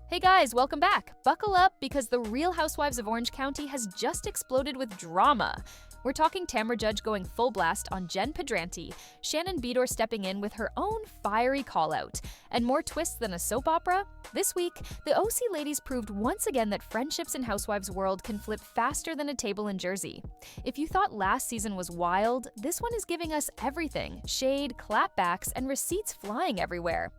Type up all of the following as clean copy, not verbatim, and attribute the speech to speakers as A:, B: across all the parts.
A: Hey guys, welcome back. Buckle up because the Real Housewives of Orange County has just exploded with drama. We're talking Tamra Judge going full blast on Jenn Pedranti, Shannon Beador stepping in with her own fiery call-out, and more twists than a soap opera? This week, the OC ladies proved once again that friendships in Housewives world can flip faster than a table in Jersey. If you thought last season was wild, this one is giving us everything: shade, clapbacks, and receipts flying everywhere.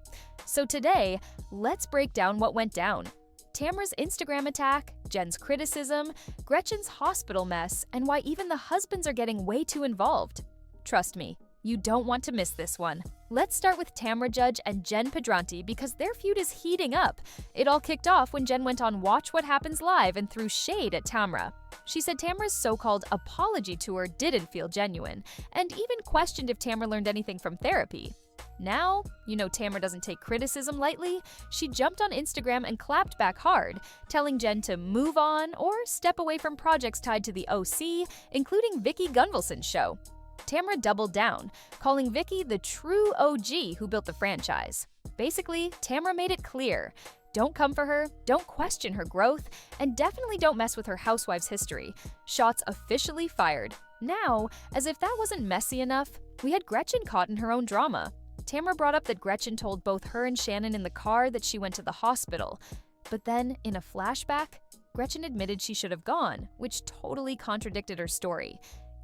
A: So today, let's break down what went down. Tamra's Instagram attack, Jenn's criticism, Gretchen's hospital mess, and why even the husbands are getting way too involved. Trust me, you don't want to miss this one. Let's start with Tamra Judge and Jenn Pedranti because their feud is heating up. It all kicked off when Jenn went on Watch What Happens Live and threw shade at Tamra. She said Tamra's so-called apology tour didn't feel genuine, and even questioned if Tamra learned anything from therapy. Now, you know Tamra doesn't take criticism lightly. She jumped on Instagram and clapped back hard, telling Jenn to move on or step away from projects tied to the OC, including Vicki Gunvalson's show. Tamra doubled down, calling Vicki the true OG who built the franchise. Basically, Tamra made it clear: don't come for her, don't question her growth, and definitely don't mess with her Housewives history. Shots officially fired. Now, as if that wasn't messy enough, we had Gretchen caught in her own drama. Tamra brought up that Gretchen told both her and Shannon in the car that she went to the hospital. But then, in a flashback, Gretchen admitted she should have gone, which totally contradicted her story.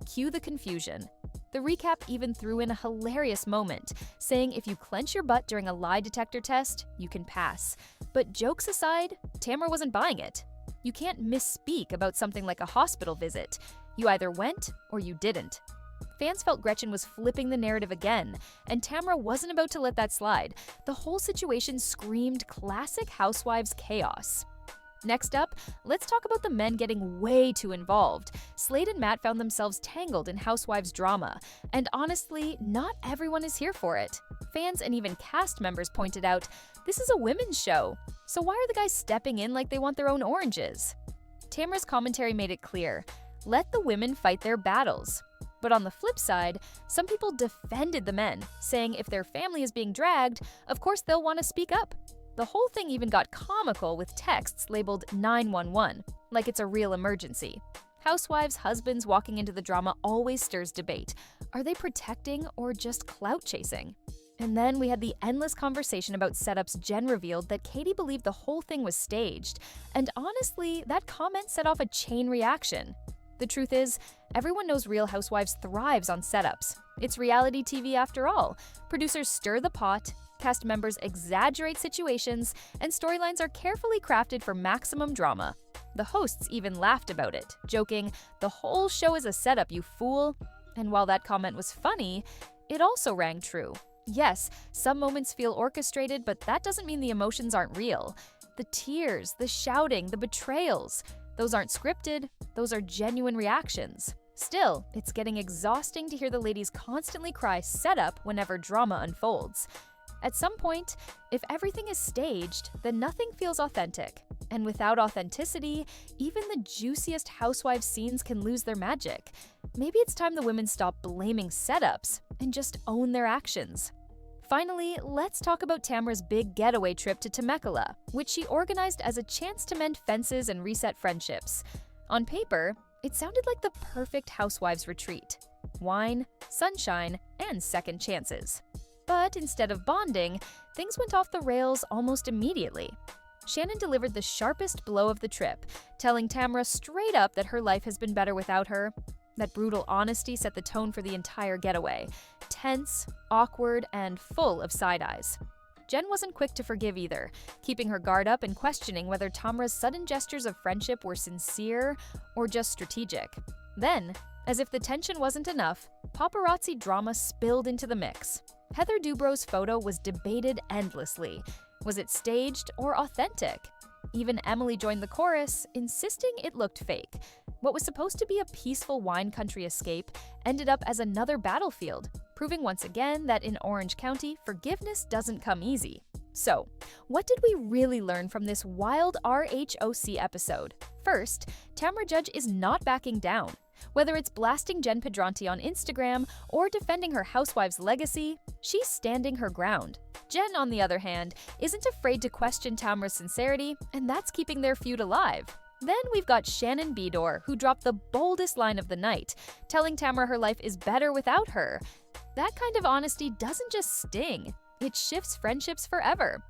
A: Cue the confusion. The recap even threw in a hilarious moment, saying if you clench your butt during a lie detector test, you can pass. But jokes aside, Tamra wasn't buying it. You can't misspeak about something like a hospital visit. You either went or you didn't. Fans felt Gretchen was flipping the narrative again, and Tamra wasn't about to let that slide. The whole situation screamed classic Housewives chaos. Next up, let's talk about the men getting way too involved. Slade and Matt found themselves tangled in Housewives drama, and honestly, not everyone is here for it. Fans and even cast members pointed out, this is a women's show, so why are the guys stepping in like they want their own oranges? Tamra's commentary made it clear: let the women fight their battles. But on the flip side, some people defended the men, saying if their family is being dragged, of course they'll want to speak up. The whole thing even got comical with texts labeled 911, like it's a real emergency. Housewives' husbands walking into the drama always stirs debate. Are they protecting or just clout chasing? And then we had the endless conversation about setups. Jenn revealed that Katie believed the whole thing was staged, and honestly, that comment set off a chain reaction. The truth is, everyone knows Real Housewives thrives on setups. It's reality TV after all. Producers stir the pot, cast members exaggerate situations, and storylines are carefully crafted for maximum drama. The hosts even laughed about it, joking, "The whole show is a setup, you fool." And while that comment was funny, it also rang true. Yes, some moments feel orchestrated, but that doesn't mean the emotions aren't real. The tears, the shouting, the betrayals, those aren't scripted, those are genuine reactions. Still, it's getting exhausting to hear the ladies constantly cry "setup" whenever drama unfolds. At some point, if everything is staged, then nothing feels authentic. And without authenticity, even the juiciest Housewives scenes can lose their magic. Maybe it's time the women stop blaming setups and just own their actions. Finally, let's talk about Tamra's big getaway trip to Temecula, which she organized as a chance to mend fences and reset friendships. On paper, it sounded like the perfect Housewives retreat: wine, sunshine, and second chances. But instead of bonding, things went off the rails almost immediately. Shannon delivered the sharpest blow of the trip, telling Tamra straight up that her life has been better without her. That brutal honesty set the tone for the entire getaway: tense, awkward, and full of side-eyes. Jenn wasn't quick to forgive either, keeping her guard up and questioning whether Tamra's sudden gestures of friendship were sincere or just strategic. Then, as if the tension wasn't enough, paparazzi drama spilled into the mix. Heather Dubrow's photo was debated endlessly. Was it staged or authentic? Even Emily joined the chorus, insisting it looked fake. What was supposed to be a peaceful wine country escape ended up as another battlefield, proving once again that in Orange County, forgiveness doesn't come easy. So, what did we really learn from this wild RHOC episode? First, Tamra Judge is not backing down. Whether it's blasting Jenn Pedranti on Instagram or defending her Housewives legacy, she's standing her ground. Jenn, on the other hand, isn't afraid to question Tamra's sincerity, and that's keeping their feud alive. Then we've got Shannon Beador, who dropped the boldest line of the night, telling Tamra her life is better without her. That kind of honesty doesn't just sting, it shifts friendships forever.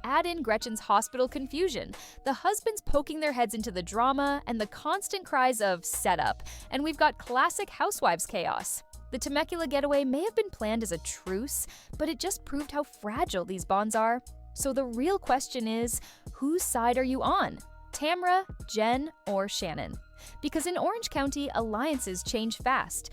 A: Add in Gretchen's hospital confusion, the husbands poking their heads into the drama, and the constant cries of "set up," and we've got classic Housewives chaos. The Temecula getaway may have been planned as a truce, but it just proved how fragile these bonds are. So the real question is, whose side are you on? Tamra, Jenn, or Shannon? Because in Orange County, alliances change fast.